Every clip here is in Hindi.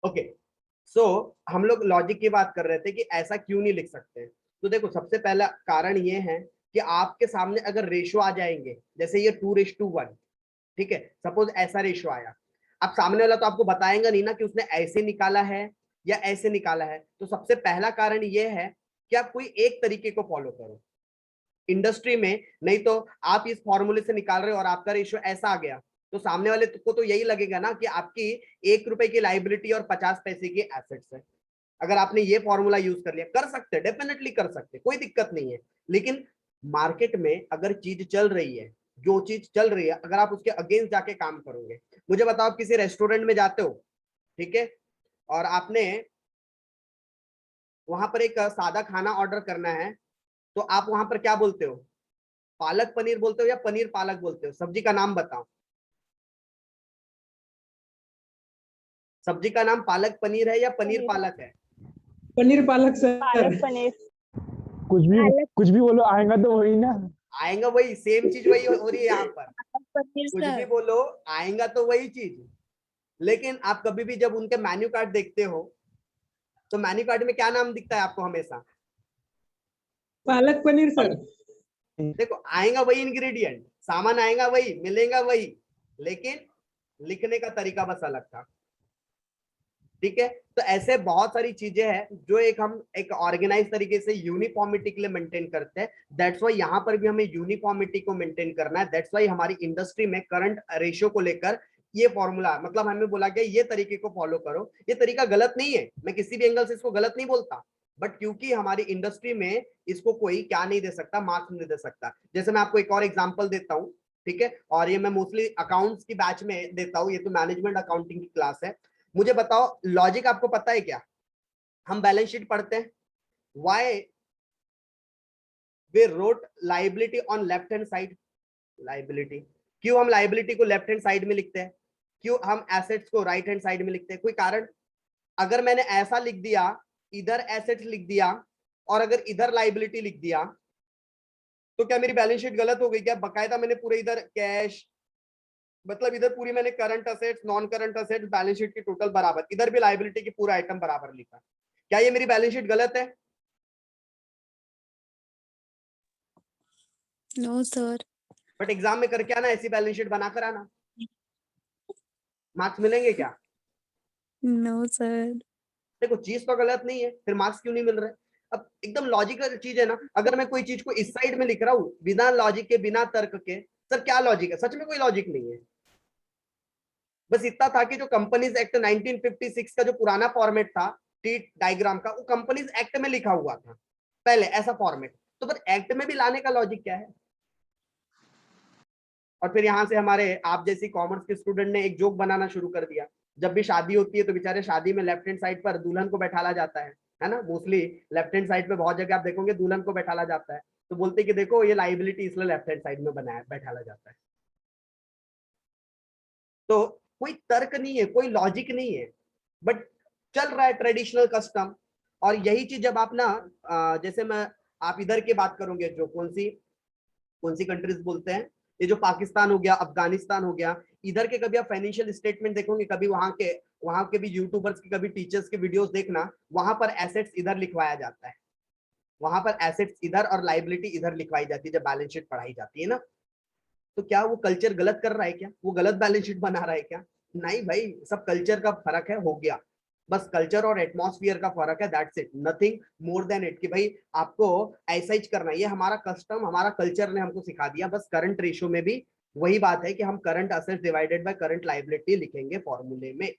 ओके, सो हम लोग लॉजिक की बात कर रहे थे कि ऐसा क्यों नहीं लिख सकते। तो देखो, सबसे पहला कारण ये है कि आपके सामने अगर रेशो आ जाएंगे, जैसे ये 2:1, ठीक है, सपोज ऐसा रेशो आया, अब सामने वाला तो आपको बताएगा नहीं ना कि उसने ऐसे निकाला है या ऐसे निकाला है। तो सबसे पहला कारण ये है कि आप कोई एक तरीके को फॉलो करो इंडस्ट्री में, नहीं तो आप इस फॉर्मूले से निकाल रहे हो और आपका रेशो ऐसा आ गया, तो सामने वाले को तो यही लगेगा ना कि आपकी 1 रुपए की लाइबिलिटी और 50 पैसे की एसेट्स है। अगर आपने ये फॉर्मूला यूज कर लिया, कर सकते, डेफिनेटली कर सकते, कोई दिक्कत नहीं है। लेकिन मार्केट में अगर चीज चल रही है, जो चीज चल रही है, अगर आप उसके अगेंस्ट जाके काम करोगे, मुझे बताओ, आप किसी रेस्टोरेंट में जाते हो, ठीक है, और आपने वहां पर एक सादा खाना ऑर्डर करना है, तो आप वहां पर क्या बोलते हो? पालक पनीर बोलते हो या पनीर पालक बोलते हो? सब्जी का नाम बताओ। सब्जी का नाम पालक पनीर है या पनीर पालक है? पनीर पालक सर। पालक पनीर। कुछ भी बोलो, आएगा तो वही ना। आएगा वही, सेम चीज वही हो रही है यहाँ पर। पनीर कुछ भी सर। बोलो, आएगा तो वही चीज। लेकिन आप कभी भी जब उनके मेन्यू कार्ड देखते हो, तो मेन्यू कार्ड में क्या नाम दिखता है आपको हमेशा? पालक पनीर सर। देखो, आएगा वही इंग्रेडिएंट, सामान आएगा वही, मिलेगा वही, लेकिन लिखने का तरीका बस अलग था। ठीक है, तो ऐसे बहुत सारी चीजें हैं जो हम एक ऑर्गेनाइज तरीके से यूनिफॉर्मिटी के लिए मेंटेन करते हैं। दैट्स वाई यहाँ पर भी हमें यूनिफॉर्मिटी को मेंटेन करना है। दैट्स वाई हमारी इंडस्ट्री में करंट रेशियो को लेकर ये फॉर्मूला, मतलब हमें बोला गया ये तरीके को फॉलो करो। ये तरीका गलत नहीं है, मैं किसी भी एंगल से इसको गलत नहीं बोलता, बट क्योंकि हमारी इंडस्ट्री में इसको कोई क्या नहीं दे सकता, मार्क्स नहीं दे सकता। जैसे मैं आपको एक और एग्जांपल देता हूँ, ठीक है, और ये मैं मोस्टली अकाउंट्स की बैच में देता हूँ, ये तो मैनेजमेंट अकाउंटिंग की क्लास है। मुझे बताओ, लॉजिक आपको पता है क्या? हम बैलेंस शीट पढ़ते हैं, why we wrote liability on left hand side? Liability, क्यों हम लाइबिलिटी को लेफ्ट हैंड साइड में लिखते हैं? क्यों हम एसेट्स को राइट हैंड साइड में लिखते हैं? कोई कारण? अगर मैंने ऐसा लिख दिया, इधर एसेट्स लिख दिया और अगर इधर लाइबिलिटी लिख दिया, तो क्या मेरी बैलेंस शीट गलत हो गई क्या? बकायदा मैंने पूरे इधर कैश, मतलब इधर पूरी मैंने current assets, non current assets, balance sheet की टोटल बराबर, इधर भी लाइबिलिटी की पूरा आइटम बराबर लिखा, क्या ये मेरी बैलेंस शीट गलत है? No sir. बट एग्जाम में करके आना, ऐसी बैलेंस शीट बनाकर आना, मार्क्स मिलेंगे क्या? No sir. देखो, चीज तो गलत नहीं है, फिर मार्क्स क्यों नहीं मिल रहे? अब एकदम लॉजिकल चीज है ना। अगर मैं कोई चीज को इस साइड में लिख रहा हूँ बिना लॉजिक के, बिना तर्क के, सर क्या लॉजिक है? सच में कोई लॉजिक नहीं है। बस इतना था कि जो कंपनीज एक्ट 1956 का जो पुराना फॉर्मेट था टी डायग्राम का, वो कंपनीज एक्ट में लिखा हुआ था पहले ऐसा फॉर्मेट। तो बस एक्ट में भी लाने का लॉजिक क्या है? और फिर यहाँ से हमारे आप जैसी कॉमर्स के स्टूडेंट ने एक जोक बनाना शुरू कर दिया। जब भी शादी होती है तो बेचारे शादी में लेफ्ट हैंड साइड पर दुल्हन को बैठाला जाता है ना, मोस्टली लेफ्ट हैंड साइड पे बहुत जगह आप देखोगे दुल्हन को बैठाला जाता है। तो बोलते कि देखो ये लाइबिलिटी इसलिए लेफ्ट हैंड साइड में बनाया, बैठाला जाता है। तो कोई तर्क नहीं है, कोई लॉजिक नहीं है, बट चल रहा है ट्रेडिशनल कस्टम। और यही चीज जब आप ना जैसे मैं, आप इधर की बात करोगे, जो कौन सी कंट्रीज बोलते हैं, ये जो पाकिस्तान हो गया, अफगानिस्तान हो गया, इधर के कभी आप फाइनेंशियल स्टेटमेंट देखोगे, कभी वहां के भी यूट्यूबर्स के, कभी टीचर्स के वीडियोस देखना, वहां पर एसेट्स इधर लिखवाया जाता है, वहां पर एसेट्स इधर और लाइबिलिटी इधर लिखवाई जाती है जब बैलेंस शीट पढ़ाई जाती है ना। तो क्या वो कल्चर गलत कर रहा है क्या? वो गलत बैलेंस शीट बना रहा है क्या? नहीं भाई, सब कल्चर का फर्क है, हो गया। बस कल्चर और एटमॉस्फेयर का फर्क है, that's it, nothing more than it. कि भाई आपको ऐसा ही करना है, ये हमारा कस्टम, हमारा कल्चर ने हमको सिखा दिया। बस करंट रेशियो में भी वही बात है कि हम current assets divided by current liability लिखेंगे फॉर्मूले में।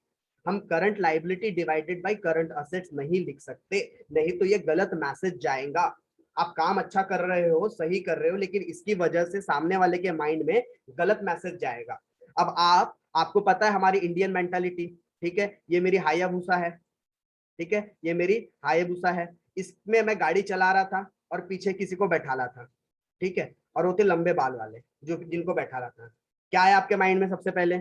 हम current liability divided by current assets नहीं लिख सकते, नहीं तो ये गलत मैसेज जाएगा। आप काम अच्छा कर रहे हो, सही कर रहे हो, लेकिन इसकी वजह से सामने वाले के माइंड में गलत मैसेज जाएगा। अब आपको पता है हमारी इंडियन मेंटालिटी, ठीक है, ये मेरी हायाबुसा है, ठीक है, ये मेरी हायाबुसा है, इसमें मैं गाड़ी चला रहा था और पीछे किसी को बैठाला था, ठीक है, और वो थे लंबे बाल वाले जो जिनको बैठाला था। क्या है आपके माइंड में सबसे पहले?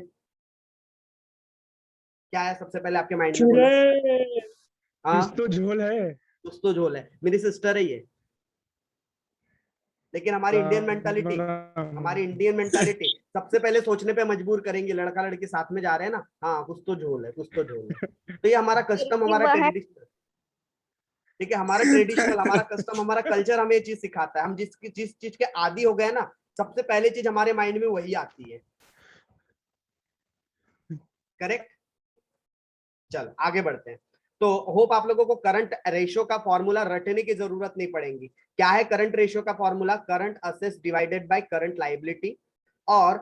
क्या है सबसे पहले आपके माइंड में? बोलो। हाँ, कुछ तो झोल है। कुछ तो झोल है, मेरी सिस्टर है ये। लेकिन हमारी इंडियन मेंटालिटी, हमारी इंडियन मेंटालिटी सबसे पहले सोचने पे मजबूर करेंगे, लड़का लड़की साथ में जा रहे हैं ना, हाँ कुछ तो झोल है, कुछ तो झोल है। तो ये हमारा कस्टम, हमारा ट्रेडिशन, ठीक है, हमारा ट्रेडिशनल, हमारा कस्टम, हमारा कल्चर हमें ये चीज सिखाता है। हम जिस चीज के आदी हो गए ना, सबसे पहले चीज हमारे माइंड में वही आती है। करेक्ट। चल आगे बढ़ते हैं। तो होप आप लोगों को करंट रेशियो का फॉर्मूला रटने की जरूरत नहीं पड़ेगी। क्या है करंट रेशियो का formula? Current assets divided by current liability. और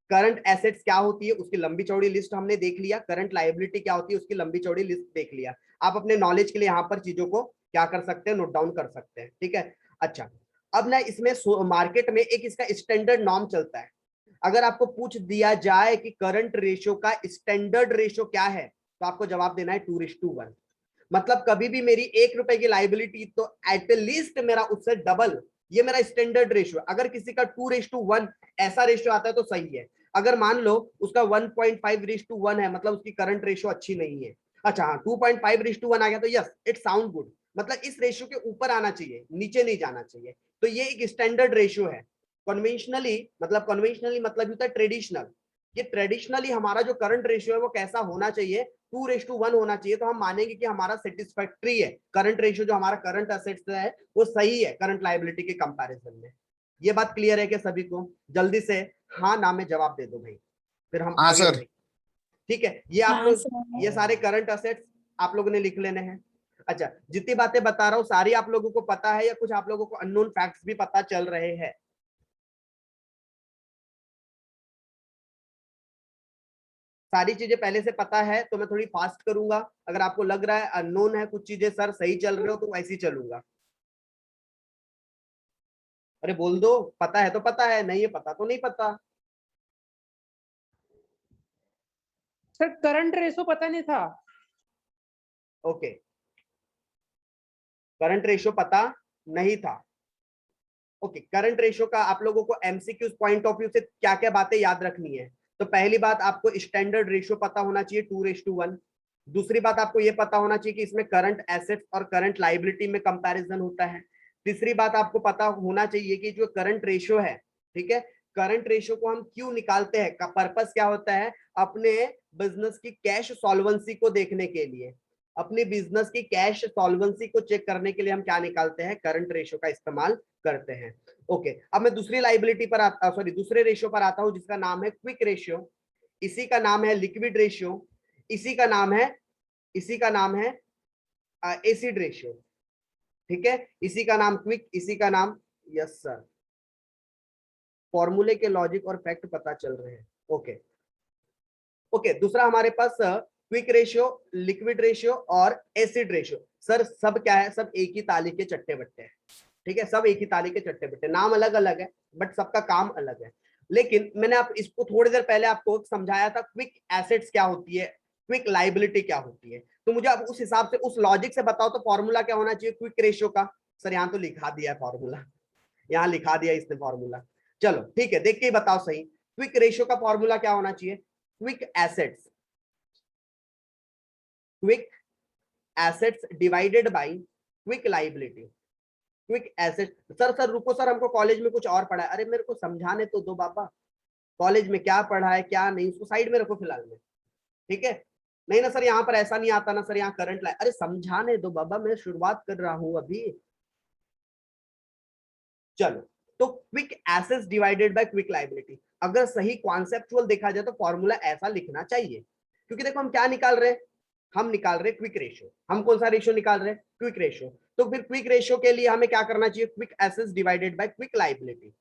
करंट एसेट्स क्या होती है उसकी लंबी चौड़ी लिस्ट हमने देख लिया, करंट लायबिलिटी क्या होती है उसकी लंबी चौड़ी लिस्ट देख लिया। आप अपने नॉलेज के लिए यहाँ पर चीजों को क्या कर सकते हैं, नोट डाउन कर सकते हैं, ठीक है। अच्छा, अब ना इसमें मार्केट में एक इसका स्टैंडर्ड नॉर्म चलता है। अगर आपको पूछ दिया जाए कि करंट रेशियो का स्टैंडर्ड रेशियो क्या है, तो आपको जवाब देना है 2:1। मतलब कभी भी मेरी 1 रुपए की लाइबिलिटी तो एट लीस्ट मेरा उससे डबल, ये मेरा स्टैंडर्ड रेशियो। अगर किसी का 2:1 ऐसा रेशियो आता है तो सही है। अगर मान लो उसका 1.5:1 है, मतलब उसकी करंट रेशियो अच्छी नहीं है। अच्छा हाँ, 2.5:1 आ गया तो यस इट साउंड गुड, मतलब इस रेशियो के ऊपर आना चाहिए, नीचे नहीं जाना चाहिए। तो ये एक स्टैंडर्ड रेशियो है। कन्वेंशनली मतलब होता है ट्रेडिशनल। ये ट्रेडिशनली हमारा जो करंट रेशियो है वो कैसा होना चाहिए, 2:1 होना चाहिए। तो हम मानेंगे कि हमारा सेटिस्फैक्ट्री है करंट रेशियो, जो हमारा करंट असेट्स है वो सही है करंट लायबिलिटी के कंपैरिजन में। ये बात क्लियर है क्या सभी को? जल्दी से हाँ ना में जवाब दे दो भाई, फिर हम हाँ आगे सर। बढ़ेंगे। ठीक है, ये आप हाँ लोग, सर। ये सारे करंट असेट्स आप लोगों ने लिख लेने हैं। अच्छा, जितनी बातें बता रहा हूँ सारी आप लोगों को पता है या कुछ आप लोगों को अननोन फैक्ट्स भी पता चल रहे हैं? सारी चीजें पहले से पता है तो मैं थोड़ी फास्ट करूंगा। अगर आपको लग रहा है अननोन है कुछ चीजें, सर सही चल रहे हो, तो वैसे ही चलूंगा। अरे बोल दो, पता है तो पता है, नहीं है पता तो नहीं पता। सर करंट रेशो पता नहीं था। ओके, करंट रेशियो पता नहीं था। ओके, करंट रेशियो का आप लोगों को एमसीक्यूज पॉइंट ऑफ व्यू से क्या क्या बातें याद रखनी है? तो पहली बात, आपको स्टैंडर्ड रेशियो पता होना चाहिए 2:1। दूसरी बात, आपको यह पता होना चाहिए कि इसमें करंट एसेट्स और करंट लायबिलिटी में कंपैरिजन होता है। तीसरी बात, आपको पता होना चाहिए कि जो करंट रेशियो है, ठीक है, करंट रेशियो को हम क्यों निकालते हैं, का पर्पस क्या होता है? अपने बिजनेस की कैश सॉल्वेंसी को देखने के लिए, अपनी बिजनेस की कैश सॉल्वेंसी को चेक करने के लिए हम क्या निकालते हैं, करंट रेशियो का इस्तेमाल करते हैं। ओके, अब मैं दूसरी लाइबिलिटी पर आता, सॉरी दूसरे रेशियो पर आता हूं जिसका नाम है क्विक रेशियो। इसी का नाम है लिक्विड रेशियो। इसी का नाम है एसिड रेशियो। ठीक है, इसी का नाम क्विक, इसी का नाम, यस सर, फॉर्मूले के लॉजिक और फैक्ट पता चल रहे हैं। ओके ओके, दूसरा हमारे पास क्विक रेशियो, लिक्विड रेशियो और एसिड रेशियो। सर सब क्या है? सब एक ही ताली के चट्टे बट्टे हैं। ठीक है, सब एक ही ताली के चट्टे बट्टे, नाम अलग अलग है बट सबका काम अलग है। लेकिन मैंने आप इसको थोड़ी देर पहले आपको समझाया था क्विक एसेट्स क्या होती है, क्विक लाइबिलिटी क्या होती है। तो मुझे अब उस हिसाब से, उस लॉजिक से बताओ तो फॉर्मूला क्या होना चाहिए क्विक रेशियो का? सर यहाँ तो लिखा दिया है फॉर्मूला, यहाँ लिखा दिया इसने फॉर्मूला। चलो ठीक है, देख के ही बताओ सही, क्विक रेशियो का फॉर्मूला क्या होना चाहिए? Quick assets divided by quick liability. Quick asset, sir रुको सर, हमको कॉलेज में कुछ और पढ़ा है। अरे मेरे को समझाने तो दो बाबा, कॉलेज में क्या पढ़ा है क्या नहीं उसको साइड में रखो फिलहाल में, ठीक है। नहीं ना सर, यहाँ पर ऐसा नहीं आता ना सर, यहाँ करंट लाए, अरे समझाने दो बाबा, मैं शुरुआत कर रहा हूं अभी। चलो, तो quick assets divided by quick liability, अगर सही कॉन्सेप्चुअल देखा जाए तो फॉर्मूला ऐसा लिखना चाहिए। क्योंकि देखो हम क्या निकाल रहे हैं, हम निकाल रहे क्विक रेशियो। हम कौन सा रेशियो निकाल रहे हैं? Quick ratio. तो फिर क्विक रेशियो के लिए हमें क्या करना चाहिए? Quick assets divided by quick liability.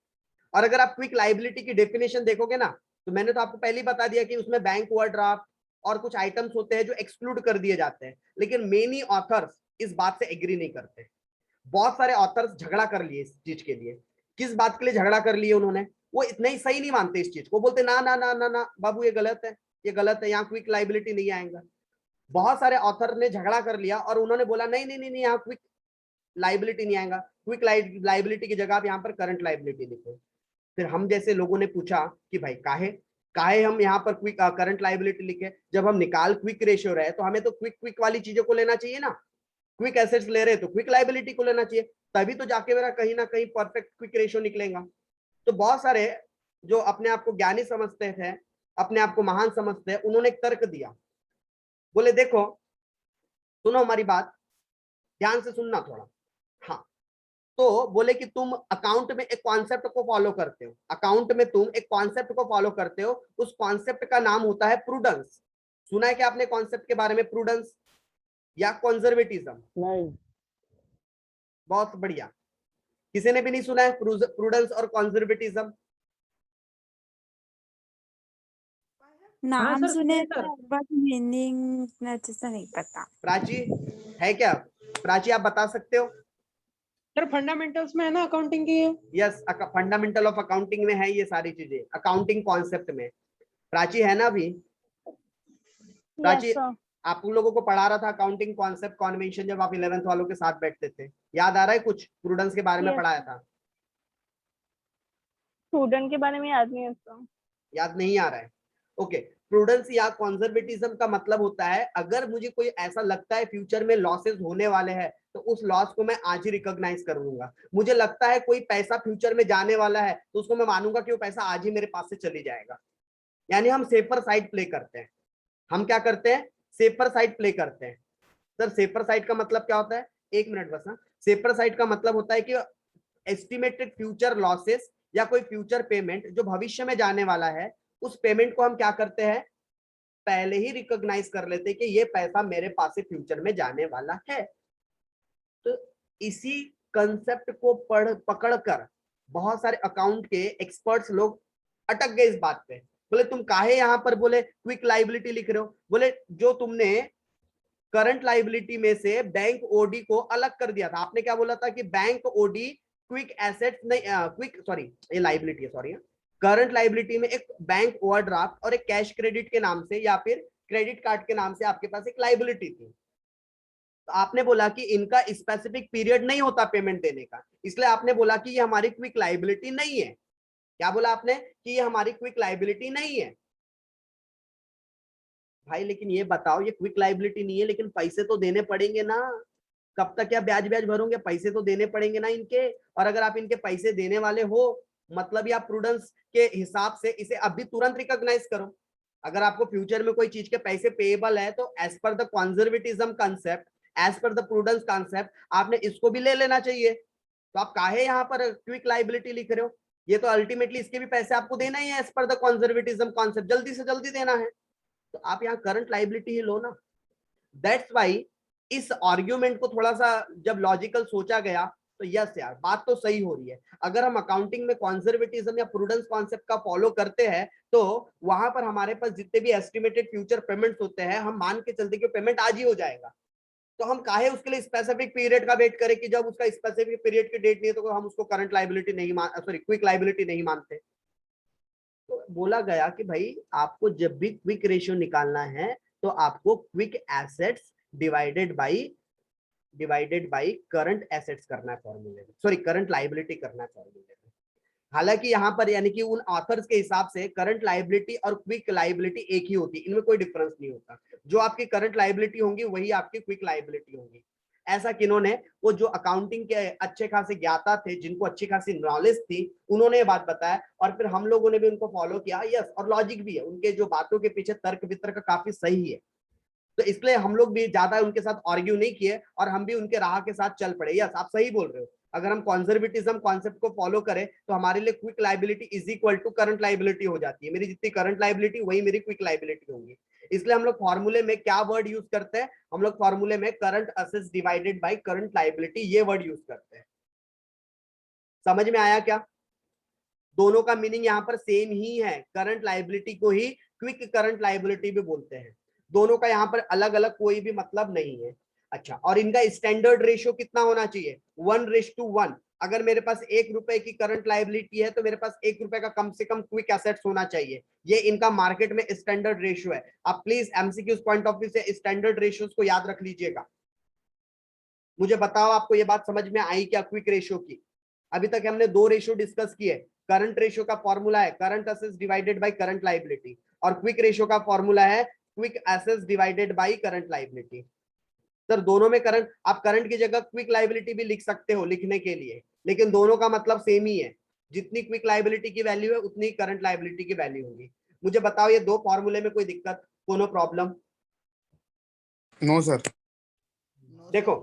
और अगर आप क्विक लाइबिलिटी की डेफिनेशन देखोगे ना, तो मैंने तो आपको पहले ही बता दिया कि उसमें बैंक ओवरड्राफ्ट और कुछ आइटम्स होते हैं जो एक्सक्लूड कर दिए जाते हैं। लेकिन मेनी ऑथर्स इस बात से एग्री नहीं करते। बहुत सारे ऑथर्स झगड़ा कर लिए इस चीज के लिए। किस बात के लिए झगड़ा कर लिए उन्होंने? वो इतना ही सही नहीं मानते इस चीज को, बोलते ना ना ना ना ना बाबू ये गलत है, ये गलत है, यहाँ क्विक लाइबिलिटी नहीं आएगा। बहुत सारे ऑथर ने झगड़ा कर लिया और उन्होंने बोला नहीं नहीं नहीं, यहाँ क्विक लाइबिलिटी नहीं आएगा, क्विक लाइबिलिटी की जगह आप यहाँ पर करंट लाइबिलिटी लिखो। फिर हम जैसे लोगों ने पूछा कि भाई काहे काहे हम यहाँ पर क्विक करंट लाइबिलिटी लिखे, जब हम निकाल क्विक रेशियो रहे तो हमें तो क्विक क्विक वाली चीजों को लेना चाहिए ना। क्विक एसेट्स ले रहे तो क्विक लाइबिलिटी को लेना चाहिए, तभी तो जाके मेरा कहीं ना कहीं परफेक्ट क्विक रेशियो निकलेगा। तो बहुत सारे जो अपने आप को ज्ञानी समझते थे, अपने आप को महान समझते हैं, उन्होंने एक तर्क दिया। बोले देखो, सुनो हमारी बात, ध्यान से सुनना थोड़ा। हाँ, तो बोले कि तुम अकाउंट में एक कॉन्सेप्ट को फॉलो करते हो, अकाउंट में तुम एक कॉन्सेप्ट को फॉलो करते हो, उस कॉन्सेप्ट का नाम होता है प्रूडेंस। सुना है क्या आपने कॉन्सेप्ट के बारे में, प्रूडेंस या कंजर्वेटिज्म? नहीं। बहुत बढ़िया, किसी ने भी नहीं सुना है प्रूडेंस और कंजर्वेटिज्म? नाम सर, सुने सुनिए सर। बट मीनिंग अच्छे से नहीं पता। प्राची है क्या? प्राची आप बता सकते हो? सर फंडामेंटल्स में है ना अकाउंटिंग की ये? यस, फंडामेंटल ऑफ अकाउंटिंग में है ये सारी चीजें, अकाउंटिंग कॉन्सेप्ट में। प्राची है ना अभी? Prachi, yes sir. आप उन लोगों को पढ़ा रहा था अकाउंटिंग कॉन्सेप्ट कॉन्वेंशन, जब आप 11th वालों के साथ बैठते थे, याद आ रहा है कुछ? प्रूडेंस के बारे में Yes. पढ़ाया था, स्टूडेंट के बारे में याद नहीं है सर। याद नहीं आ रहा है? ओके, प्रूडेंस या कंजर्वेटिज्म का मतलब होता है, अगर मुझे कोई ऐसा लगता है फ्यूचर में लॉसेस होने वाले हैं, तो उस लॉस को मैं आज ही रिकॉग्नाइज कर लूंगा। मुझे लगता है कोई पैसा फ्यूचर में जाने वाला है, तो उसको मैं मानूंगा कि वो पैसा आज ही मेरे पास से चली जाएगा। यानी हम सेफर साइड प्ले करते हैं। हम क्या करते हैं? सेफर साइड प्ले करते हैं। सर सेफर साइड का मतलब क्या होता है? एक मिनट बस। हाँ, सेफर साइड का मतलब होता है कि एस्टिमेटेड फ्यूचर लॉसेस या कोई फ्यूचर पेमेंट जो भविष्य में जाने वाला है, उस पेमेंट को हम क्या करते हैं, पहले ही रिकॉग्नाइज कर लेते हैं कि ये पैसा मेरे पास से फ्यूचर में जाने वाला है। तो इसी कंसेप्ट को पकड़कर बहुत सारे अकाउंट के एक्सपर्ट्स लोग अटक गए इस बात पे। बोले तुम काहे यहाँ पर बोले क्विक लाइबिलिटी लिख रहे हो? बोले जो तुमने करंट लाइबिलिटी में से बैंक ओडी को अलग कर दिया था, आपने क्या बोला था कि बैंक ओडी क्विक एसेट्स नहीं, क्विक सॉरी ये लाइबिलिटी है, सॉरी, करंट लाइबिलिटी में एक बैंक ओवरड्राफ्ट और एक कैश क्रेडिट के नाम से या फिर क्रेडिट कार्ड के नाम से आपके पास एक लाइबिलिटी थी। तो आपने बोला कि इनका स्पेसिफिक पीरियड नहीं होता पेमेंट देने का, इसलिए आपने बोला कि ये हमारी क्विक लाइबिलिटी नहीं है। क्या बोला आपने? कि ये हमारी क्विक लाइबिलिटी नहीं है। भाई लेकिन ये बताओ, ये क्विक लाइबिलिटी नहीं है लेकिन पैसे तो देने पड़ेंगे ना, कब तक क्या ब्याज ब्याज भरोगे? पैसे तो देने पड़ेंगे ना इनके। और अगर आप इनके पैसे देने वाले हो, मतलब या प्रूडेंस के हिसाब से इसे अभी तुरंत रिकॉग्नाइज करो। अगर आपको फ्यूचर में कोई चीज के पैसे पेएबल है, तो as per the conservatism concept, as per the prudence concept, आपने इसको भी ले लेना चाहिए। तो आप काहे यहाँ पर क्विक लाइबिलिटी लिख रहे हो? ये तो अल्टीमेटली इसके भी पैसे आपको देना ही है as per the conservatism concept, जल्दी से जल्दी देना है। तो आप यहाँ करंट लाइबिलिटी ही लो ना। दैट्स वाई इस आर्ग्यूमेंट को थोड़ा सा जब लॉजिकल सोचा गया, तो यस यार बात तो सही हो रही है। अगर हम अकाउंटिंग में कंजर्वेटिज्म या प्रूडेंस कॉन्सेप्ट का फॉलो करते हैं, तो वहां पर हमारे पास जितने भी एस्टिमेटेड फ्यूचर पेमेंट्स होते हैं, हम मान के चलते कि पेमेंट आज ही हो जाएगा। तो हम काहे उसके लिए स्पेसिफिक पीरियड का वेट करें कि जब उसका स्पेसिफिक पीरियड की डेट नहीं है तो हम उसको करंट लाइबिलिटी नहीं मान, सॉरी क्विक लाइबिलिटी नहीं मानते। तो बोला गया कि भाई आपको जब भी क्विक रेशियो निकालना है, तो आपको quick assets divided by current assets करना है फॉर्मूले में, सॉरी करंट लाइबिलिटी करना है फॉर्मूले में। हालांकि यहाँ पर यानी कि उन ऑथर्स के हिसाब से करंट लाइबिलिटी और क्विक लाइबिलिटी एक ही होती है, इनमें कोई डिफरेंस नहीं होता। जो आपकी करंट लाइबिलिटी होंगी वही आपकी क्विक लाइबिलिटी होंगी। ऐसा किन्होंने, वो जो अकाउंटिंग के अच्छे खासे ज्ञाता थे, जिनको अच्छी खासी नॉलेज थी, उन्होंने ये बात बताया और फिर हम लोगों ने भी उनको फॉलो किया। यस, और लॉजिक भी है उनके, जो बातों के पीछे तर्क वितर्क काफी सही है। तो इसलिए हम लोग भी ज्यादा उनके साथ आर्ग्यू नहीं किए और हम भी उनके राह के साथ चल पड़े। यस, आप सही बोल रहे हो। अगर हम कंजर्वेटिज्म कॉन्सेप्ट को फॉलो करें, तो हमारे लिए quick liability is equal to current liability हो जाती है। मेरी जितनी करंट लाइबिलिटी वही मेरी क्विक लाइबिलिटी होगी। इसलिए हम लोग फॉर्मूले में क्या वर्ड यूज करते हैं? हम लोग फॉर्मूले में current assets divided by current liability, ये वर्ड यूज करते हैं। समझ में आया क्या? दोनों का मीनिंग यहाँ पर सेम ही है। करंट लाइबिलिटी को ही क्विक करंट लाइबिलिटी भी बोलते हैं। दोनों का यहाँ पर अलग अलग कोई भी मतलब नहीं है। अच्छा, और इनका स्टैंडर्ड रेशियो कितना होना चाहिए? 1:1। अगर मेरे पास 1 रुपए की करंट लाइबिलिटी है, तो मेरे पास 1 रुपए का कम से कम क्विक एसेट्स होना चाहिए। ये इनका मार्केट में स्टैंडर्ड रेशियो है। आप please MCQs point of view से स्टैंडर्ड रेशियोज को याद रख लीजिएगा। मुझे बताओ, आपको ये बात समझ में आई क्या क्विक रेशियो की? अभी तक हमने 2 रेशियो डिस्कस किए। करंट रेशियो का फॉर्मूला है current assets divided by current liability, और क्विक रेशियो का फॉर्मूला है quick assets divided by current liability. Sir दोनों में करंट, आप करंट की जगह क्विक लाइबिलिटी भी लिख सकते हो लिखने के लिए, लेकिन दोनों का मतलब सेम ही है। जितनी क्विक लायबिलिटी की वैल्यू है उतनी करंट लायबिलिटी की वैल्यू होगी। मुझे बताओ ये दो फॉर्मूले में कोई दिक्कत, कोनो प्रॉब्लम? No sir. देखो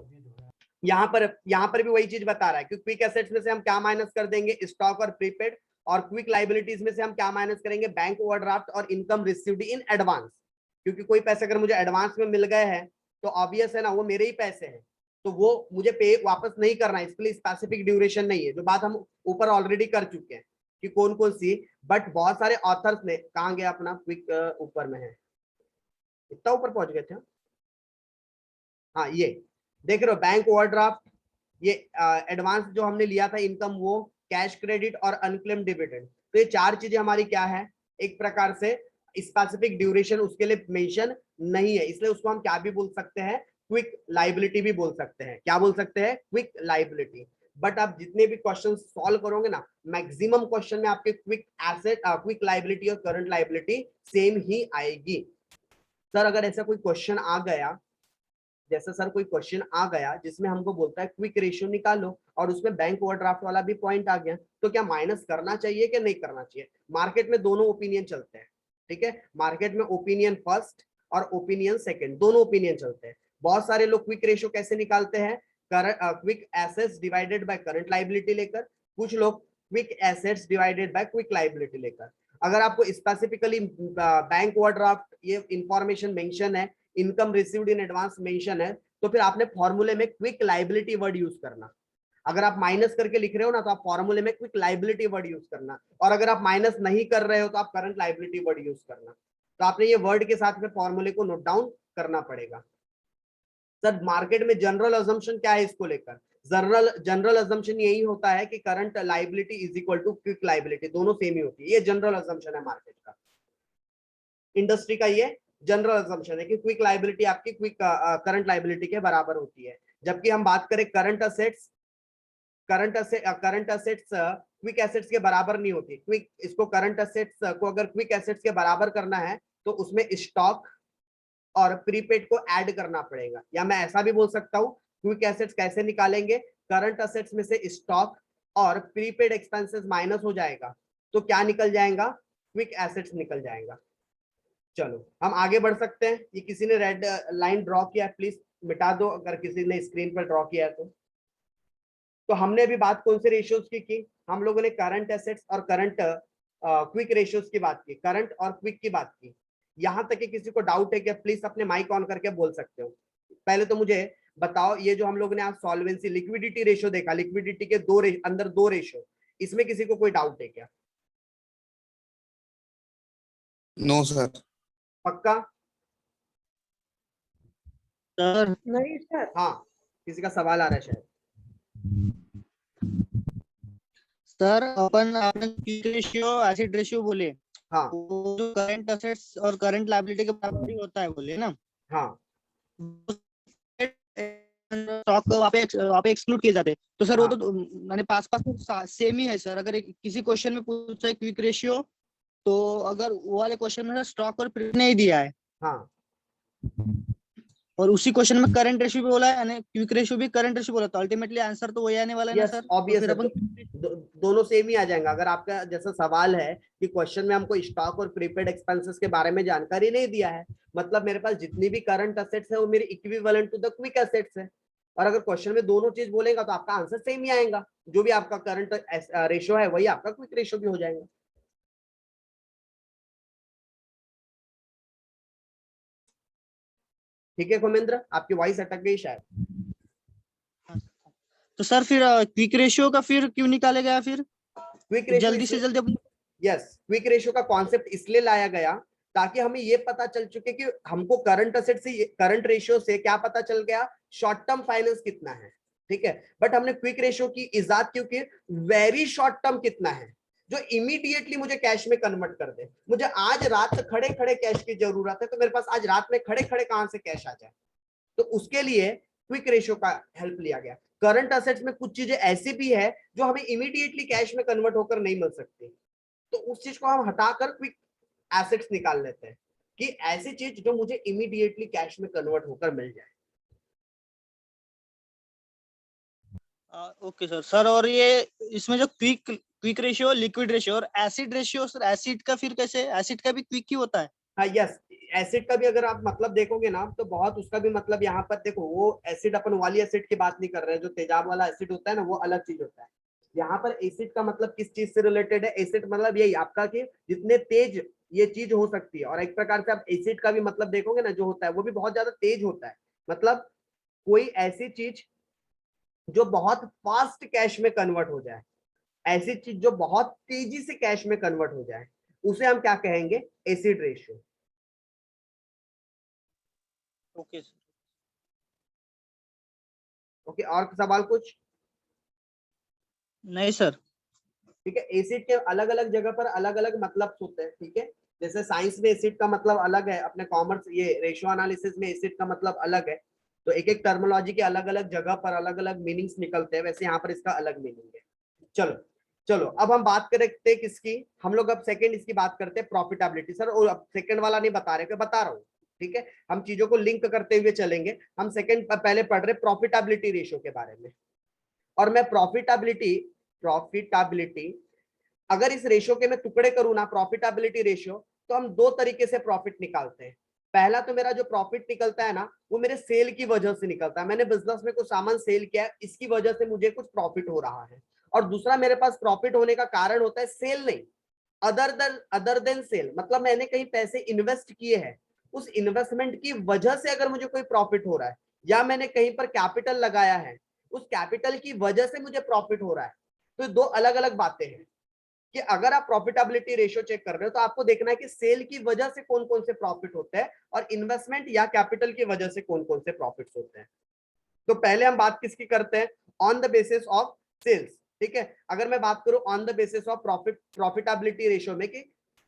यहाँ पर भी वही चीज बता रहा है कि क्विक एसेट्स में से हम क्या माइनस कर देंगे, स्टॉक और प्रीपेड, और क्विक लायबिलिटीज में से हम क्या माइनस करेंगे, बैंक ओवरड्राफ्ट और इनकम रिसीव्ड इन एडवांस। क्योंकि कोई पैसे अगर मुझे एडवांस में मिल गए हैं तो ऑब्वियस है ना, वो मेरे ही पैसे हैं, तो वो मुझे पे वापस नहीं करना है, इसके लिए स्पेसिफिक ड्यूरेशन नहीं है, जो बात हम ऊपर ऑलरेडी कर चुके हैं कि कौन कौन सी। बट बहुत सारे ऑथर्स ने, कहाँ गया अपना क्विक, ऊपर में है, इतना ऊपर पहुंच गए थे। हाँ ये देख रहे हो, बैंक ओवरड्राफ्ट, ये एडवांस जो हमने लिया था इनकम, वो कैश क्रेडिट और अनक्लेम डिविडेंड। तो ये चार चीजें हमारी क्या है, एक प्रकार से स्पेसिफिक ड्यूरेशन उसके लिए मेंशन नहीं है, इसलिए उसको हम क्या भी बोल सकते हैं, क्विक लायबिलिटी भी बोल सकते हैं। क्या बोल सकते हैं, क्विक लायबिलिटी। बट आप जितने भी क्वेश्चन सॉल्व करोगे ना, मैक्सिमम क्वेश्चन में आपके क्विक एसेट, क्विक लायबिलिटी और करंट लायबिलिटी सेम ही आएगी। सर अगर ऐसा कोई क्वेश्चन आ गया, जैसे सर कोई क्वेश्चन आ गया जिसमें हमको बोलता है क्विक रेशियो निकालो और उसमें बैंक ओवरड्राफ्ट वाला भी पॉइंट आ गया, तो क्या माइनस करना चाहिए कि नहीं करना चाहिए? मार्केट में दोनों ओपिनियन चलते हैं, ठीक है, मार्केट में ओपिनियन फर्स्ट और ओपिनियन सेकंड, दोनों ओपिनियन चलते हैं। बहुत सारे लोग क्विक रेशियो कैसे निकालते हैं, quick assets divided by current liability लेकर, कुछ लोग quick assets divided by quick liability लेकर। अगर आपको स्पेसिफिकली बैंक ओवरड्राफ्ट ये इंफॉर्मेशन मेंशन है, income received in advance mention है, तो फिर आपने फॉर्मूले में क्विक लायबिलिटी वर्ड यूज करना। अगर आप माइनस करके लिख रहे हो ना, तो आप फॉर्मूले में क्विक लायबिलिटी वर्ड यूज करना, और अगर आप माइनस नहीं कर रहे हो तो आप करंट लायबिलिटी वर्ड यूज करना। तो आपने ये वर्ड के साथ में फॉर्मूले को नोट डाउन करना पड़ेगा। सर मार्केट में जनरल अजम्पशन क्या है इसको लेकर? जनरल अजम्पशन यही होता है कि current liability is equal to quick liability, दोनों सेम ही होती है, ये जनरल अजम्पशन है मार्केट का, इंडस्ट्री का ये जनरल अजम्पशन है कि क्विक लायबिलिटी आपकी क्विक करंट लायबिलिटी के बराबर होती है। जबकि हम बात करें current assets, current assets quick assets के बराबर नहीं होती। क्विक, इसको करंट असेट्स को अगर क्विक एसेट्स के बराबर करना है तो उसमें स्टॉक और प्रीपेड को ऐड करना पड़ेगा। या मैं ऐसा भी बोल सकता हूँ, क्विक एसेट्स कैसे निकालेंगे, करंट असेट्स में से स्टॉक और प्रीपेड एक्सपेंसेस माइनस हो जाएगा तो क्या निकल जाएगा, क्विक एसेट्स निकल जाएगा। चलो हम आगे बढ़ सकते हैं। ये किसी ने रेड लाइन ड्रॉ किया है, प्लीज मिटा दो अगर किसी ने स्क्रीन पर ड्रॉ किया है तो हमने अभी बात कौन से रेशियोज की? हम लोगों ने करंट एसेट्स और करंट क्विक रेशियोज की बात की, करंट और क्विक की बात की। यहां तक कि किसी को डाउट है क्या, प्लीज अपने माइक ऑन करके बोल सकते हो। पहले तो मुझे बताओ, ये जो हम लोगों ने आज सॉल्वेंसी लिक्विडिटी रेशियो देखा, लिक्विडिटी के अंदर दो रेशियो, इसमें किसी को कोई डाउट है क्या? No sir. पक्का? सर नहीं सर। हाँ, किसी का सवाल आ रहा है शायद। सर अपन आपने क्विक रेशियो एसिड रेशियो बोले, हाँ वो जो करंट असेट्स और करंट लायबिलिटी के बराबर ही होता है बोले ना, हाँ स्टॉक वहाँ पे एक्सक्लूड किए जाते हैं, तो सर वो हाँ। तो मैंने पास सेम ही है सर। अगर किसी क्वेश्चन में पूछा है क्विक रेशियो, तो अगर वो वाले क्वेश्चन में स्टॉक और प्रीपेड नहीं दिया है, हाँ और उसी क्वेश्चन में करंट रेशियो भी बोला है यानी क्विक रेशियो भी करंट रेशियो बोला, तो अल्टीमेटली आंसर तो वही आने वाला है ना यस सर। ऑब्वियस फिर है, अपन दोनों सेम ही आ जाएगा। अगर आपका जैसा सवाल है कि क्वेश्चन में हमको स्टॉक और प्रीपेड एक्सपेंसेस के बारे में जानकारी नहीं दिया है, मतलब मेरे पास जितनी भी करंट असेट्स है वो मेरी equivalent to the quick assets है, और अगर क्वेश्चन में दोनों चीज बोलेगा तो आपका आंसर सेम ही आएगा। जो भी आपका करंट रेशियो है वही आपका क्विक रेशियो भी हो जाएगा। ठीक है खोमेंद्र, आपकी वॉइस अटक गई शायद। तो सर फिर क्विक रेशियो का फिर क्यों निकाला गया फिर क्विक रेशियो जल्दी से जल्दी अपन? यस, क्विक रेशियो का कॉन्सेप्ट इसलिए लाया गया ताकि हमें ये पता चल चुके कि हमको करंट असेट से, करंट रेशियो से क्या पता चल गया, शॉर्ट टर्म फाइनेंस कितना है, ठीक है। बट हमने क्विक रेशियो की इजाद क्यों की, वेरी शॉर्ट टर्म कितना है जो इमीडिएटली मुझे कैश में कन्वर्ट कर दे। मुझे आज रात खड़े खड़े कैश की जरूरत है, तो मेरे पास आज रात में खड़े खड़े कहां से कैश आ जाए, तो उसके लिए क्विक रेशियो का हेल्प लिया गया। करंट असेट्स में कुछ चीजें ऐसी भी है जो हमें इमीडिएटली कैश में कन्वर्ट होकर नहीं मिल सकती, तो उस चीज को हम हटाकर क्विक एसेट्स निकाल लेते हैं कि ऐसी चीज जो मुझे इमीडिएटली कैश में कन्वर्ट होकर मिल जाए। Okay sir. सर और ये इसमें जो quick quick ratio, liquid ratio और एसिड रेशियो। सर एसिड का फिर कैसे, एसिड का भी क्विक ही होता है? हाँ यस, एसिड का भी अगर आप मतलब देखोगे ना तो बहुत उसका भी मतलब यहाँ पर देखो, वो एसिड अपन वाली एसिड की बात नहीं कर रहे हैं, जो तेजाब वाला एसिड होता है ना वो अलग चीज होता है। यहाँ पर एसिड का मतलब किस चीज से रिलेटेड है? एसिड मतलब यही आपका कि जितने तेज ये चीज हो सकती है। और एक प्रकार से आप एसिड का भी मतलब देखोगे ना जो होता है वो भी बहुत ज्यादा तेज होता है। मतलब कोई ऐसी चीज जो बहुत फास्ट कैश में कन्वर्ट हो जाए, ऐसी चीज जो बहुत तेजी से कैश में कन्वर्ट हो जाए, उसे हम क्या कहेंगे? Acid ratio. Okay sir. Okay, और सवाल कुछ? नहीं सर। ठीक है, एसिड के अलग अलग जगह पर अलग अलग मतलब होते हैं। ठीक है, जैसे साइंस में एसिड का मतलब अलग है, अपने कॉमर्स ये रेशियो एनालिसिस में एसिड का मतलब अलग है। तो एक एक टर्मिनोलॉजी के अलग अलग जगह पर अलग अलग मीनिंग्स निकलते हैं, वैसे यहाँ पर इसका अलग मीनिंग है। चलो चलो, अब हम बात करते हैं किसकी? हम लोग अब सेकंड इसकी बात करते हैं, प्रॉफिटेबिलिटी। सर और अब सेकंड वाला नहीं बता रहे, बता रहा हूँ। ठीक है, हम चीजों को लिंक करते हुए चलेंगे। हम सेकंड पहले पढ़ रहे प्रॉफिटेबिलिटी रेशियो के बारे में। और मैं प्रॉफिटेबिलिटी अगर इस रेशियो के मैं टुकड़े करूँ ना, प्रॉफिटेबिलिटी रेशियो, तो हम दो तरीके से प्रॉफिट निकालते हैं। पहला तो मेरा जो प्रॉफिट निकलता है ना वो मेरे सेल की वजह से निकलता है। मैंने बिजनेस में कुछ सामान सेल किया, इसकी वजह से मुझे कुछ प्रॉफिट हो रहा है। और दूसरा मेरे पास प्रॉफिट होने का कारण होता है सेल नहीं, अदर देन सेल। मतलब मैंने कहीं पैसे इन्वेस्ट किए हैं, उस इन्वेस्टमेंट की वजह से अगर मुझे कोई प्रॉफिट हो रहा है, या मैंने कहीं पर कैपिटल लगाया है, उस कैपिटल की वजह से मुझे प्रॉफिट हो रहा है। तो दो अलग अलग बातें हैं कि अगर आप प्रॉफिटेबिलिटी रेशियो चेक कर रहे हो तो आपको देखना है कि सेल की वजह से कौन कौन से प्रॉफिट होते हैं और इन्वेस्टमेंट या कैपिटल की वजह से कौन कौन से प्रॉफिट्स होते हैं। तो पहले हम बात किसकी करते हैं? On the basis of sales. ठीक है, अगर मैं बात करूं on the basis of profitability ratio में, कि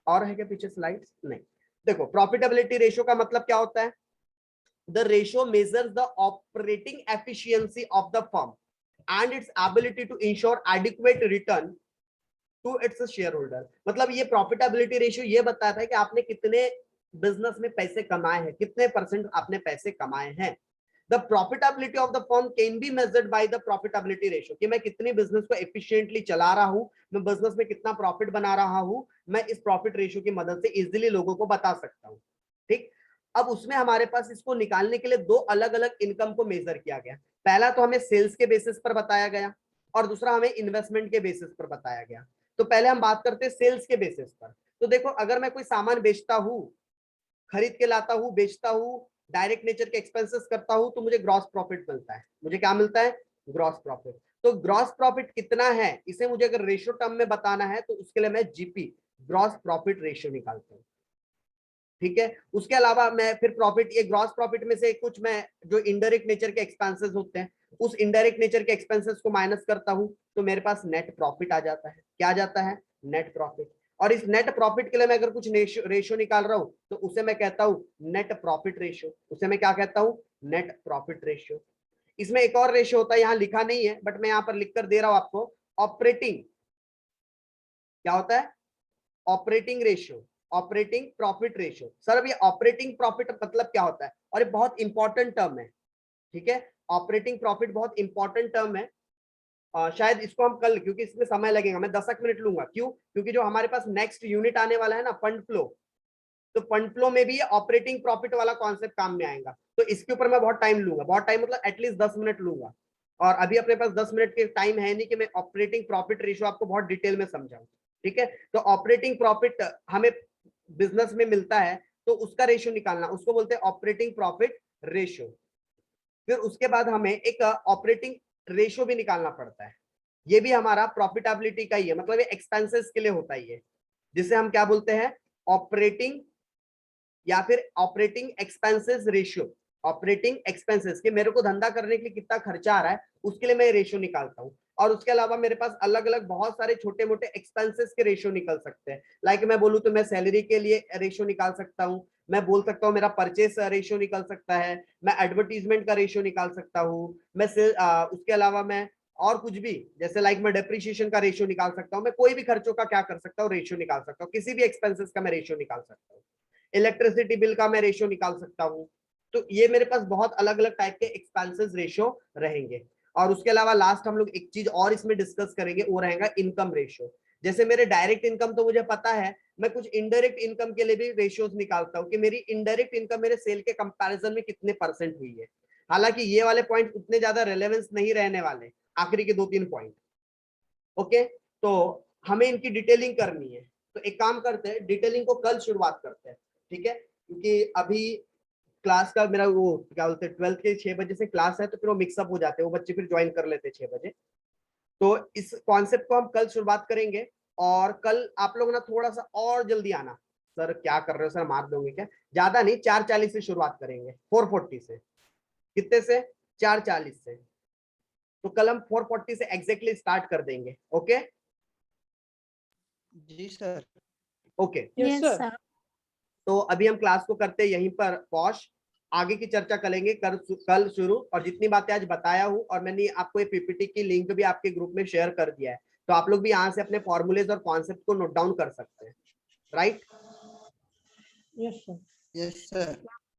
और है क्या पीछे स्लाइड्स? नहीं, देखो प्रॉफिटेबिलिटी रेशियो का मतलब क्या होता है? The ratio measures the operating efficiency of the firm and its ability to ensure adequate return to its share holder. मतलब ये प्रॉफिटेबिलिटी रेशियो ये बताता है कि आपने कितने बिजनेस में पैसे कमाए हैं, कितने परसेंट आपने पैसे कमाए हैं। The profitability of the firm can be measured by the profitability ratio, कि मैं कितनी बिजनेस को एफिशिएंटली चला रहा हूं, मैं बिजनेस में कितना प्रॉफिट बना रहा हूं, मैं इस प्रॉफिट रेशियो की मदद से इजीली लोगों को बता सकता हूं। ठीक, अब उसमें हमारे पास इसको निकालने के लिए दो अलग अलग इनकम को मेजर किया गया। पहला तो हमें सेल्स के बेसिस पर बताया गया और दूसरा हमें इन्वेस्टमेंट के बेसिस पर बताया गया। तो पहले हम बात करते हैं सेल्स के बेसिस पर। तो देखो, अगर मैं कोई सामान बेचता हूं, खरीद के लाता हूं, बेचता हूं, डायरेक्ट नेचर के एक्सपेंसेस करता हूं, तो मुझे ग्रॉस प्रॉफिट मिलता है। मुझे क्या मिलता है? Gross profit. तो ग्रॉस प्रॉफिट कितना है इसे मुझे अगर रेशियो टर्म में बताना है तो उसके लिए मैं जीपी, ग्रॉस प्रॉफिट रेशियो निकालता हूं। ठीक है, उसके अलावा मैं फिर प्रॉफिट, ये ग्रॉस प्रॉफिट में से कुछ मैं जो इनडायरेक्ट नेचर के एक्सपेंसेस होते हैं, उस इनडायरेक्ट नेचर के एक्सपेंसेस को माइनस करता हूं तो मेरे पास नेट प्रॉफिट आ जाता है। क्या आ जाता है? Net profit. और इस नेट प्रॉफिट के लिए मैं अगर कुछ रेशियो निकाल रहा हूं तो उसे मैं कहता हूं नेट प्रॉफिट रेशियो। उसे मैं क्या कहता हूं? Net profit ratio. इसमें एक और रेशियो होता है, यहां लिखा नहीं है बट मैं यहां पर लिख कर दे रहा हूं आपको, ऑपरेटिंग। क्या होता है? Operating ratio, operating profit ratio. Sir अब ये ऑपरेटिंग प्रॉफिट मतलब क्या होता है? और ये बहुत इंपॉर्टेंट टर्म है। ठीक है, ऑपरेटिंग प्रॉफिट बहुत इंपॉर्टेंट टर्म है। शायद इसको हम कल, क्योंकि इसमें समय लगेगा, मैं 10 मिनट लूंगा। क्यों? क्योंकि जो हमारे पास नेक्स्ट यूनिट आने वाला है ना, फंड फ्लो, तो फंड फ्लो में भी ऑपरेटिंग प्रॉफिट वाला कॉन्सेप्ट काम में आएगा। तो इसके ऊपर मैं बहुत टाइम लूंगा, बहुत टाइम मतलब एटलीस्ट 10 मिनट लूंगा। और अभी अपने पास 10 मिनट के टाइम है नहीं कि मैं ऑपरेटिंग प्रॉफिट रेशियो आपको बहुत डिटेल में समझाऊं। ठीक है, तो ऑपरेटिंग प्रॉफिट हमें बिजनेस में मिलता है तो उसका रेशियो निकालना, उसको बोलते हैं ऑपरेटिंग प्रॉफिट रेशियो। फिर उसके बाद हमें एक ऑपरेटिंग रेशियो भी निकालना पड़ता है। ये भी हमारा प्रॉफिटेबिलिटी का ही है, मतलब ये एक्सपेंसेस के लिए होता ही है, जिसे हम क्या बोलते हैं? ऑपरेटिंग या फिर operating expenses ratio. Operating expenses, कि मेरे को धंधा करने के लिए कितना खर्चा आ रहा है उसके लिए मैं रेशियो निकालता हूं। और उसके अलावा मेरे पास अलग अलग बहुत सारे छोटे मोटे एक्सपेंसेस के रेशियो निकल सकते हैं। लाइक मैं बोलूं तो मैं सैलरी के लिए रेशियो निकाल सकता हूं, मैं बोल सकता हूं मेरा परचेस रेशियो निकल सकता है, मैं एडवर्टीजमेंट का रेशियो निकाल सकता हूं, मैं उसके अलावा मैं और कुछ भी, जैसे लाइक मैं डेप्रिसिएशन का रेशियो निकाल सकता हूं, मैं कोई भी खर्चों का क्या कर सकता हूं? रेशियो निकाल सकता हूं, किसी भी एक्सपेंसेस का मैं रेशियो निकाल सकता हूं। इलेक्ट्रिसिटी बिल का मैं रेशियो निकाल सकता हूं। तो ये मेरे पास बहुत अलग अलग टाइप के एक्सपेंसेस रेशियो रहेंगे। और उसके अलावा लास्ट हम लोग एक चीज और इसमें डिस्कस करेंगे, वो रहेगा इनकम रेशियो। जैसे मेरे डायरेक्ट इनकम तो मुझे पता है, मैं कुछ इनडायरेक्ट इनकम के लिए भी रेशियोज निकालता हूँ कि मेरी इनडायरेक्ट इनकम मेरे सेल के कंपैरिजन में कितने परसेंट हुई है। हालांकि ये वाले पॉइंट उतने ज्यादा रेलेवेंस नहीं रहने वाले, आखिरी के 2-3 पॉइंट। ओके, तो हमें इनकी डिटेलिंग करनी है, तो एक काम करते हैं, डिटेलिंग को कल शुरुआत करते हैं, ठीक है, क्योंकि अभी क्लास का मेरा वो क्या बोलते हैं 12th के 6 बजे से क्लास है, तो फिर वो मिक्सअप हो जाते हैं, वो बच्चे फिर ज्वाइन कर लेते हैं 6 बजे। तो इस कॉन्सेप्ट को हम कल शुरुआत करेंगे, और कल आप लोग ना थोड़ा सा और जल्दी आना। सर क्या कर रहे हो सर, मार दोगे क्या? ज्यादा नहीं, 4:40 से शुरुआत करेंगे, 4:40 से। कितने से? 4:40 से। तो कल हम 4:40 से एग्जैक्टली स्टार्ट कर देंगे। ओके जी सर। Okay, yes sir. तो अभी हम क्लास को करते हैं यहीं पर पॉज, आगे की चर्चा करेंगे कल शुरू। और जितनी बातें आज बताया हूं, और मैंने आपको ये पीपीटी की लिंक भी आपके ग्रुप में शेयर कर दिया है, तो आप लोग भी यहाँ से अपने फॉर्मूलेज और कॉन्सेप्ट को नोट डाउन कर सकते हैं, right? Yes sir. Yes sir.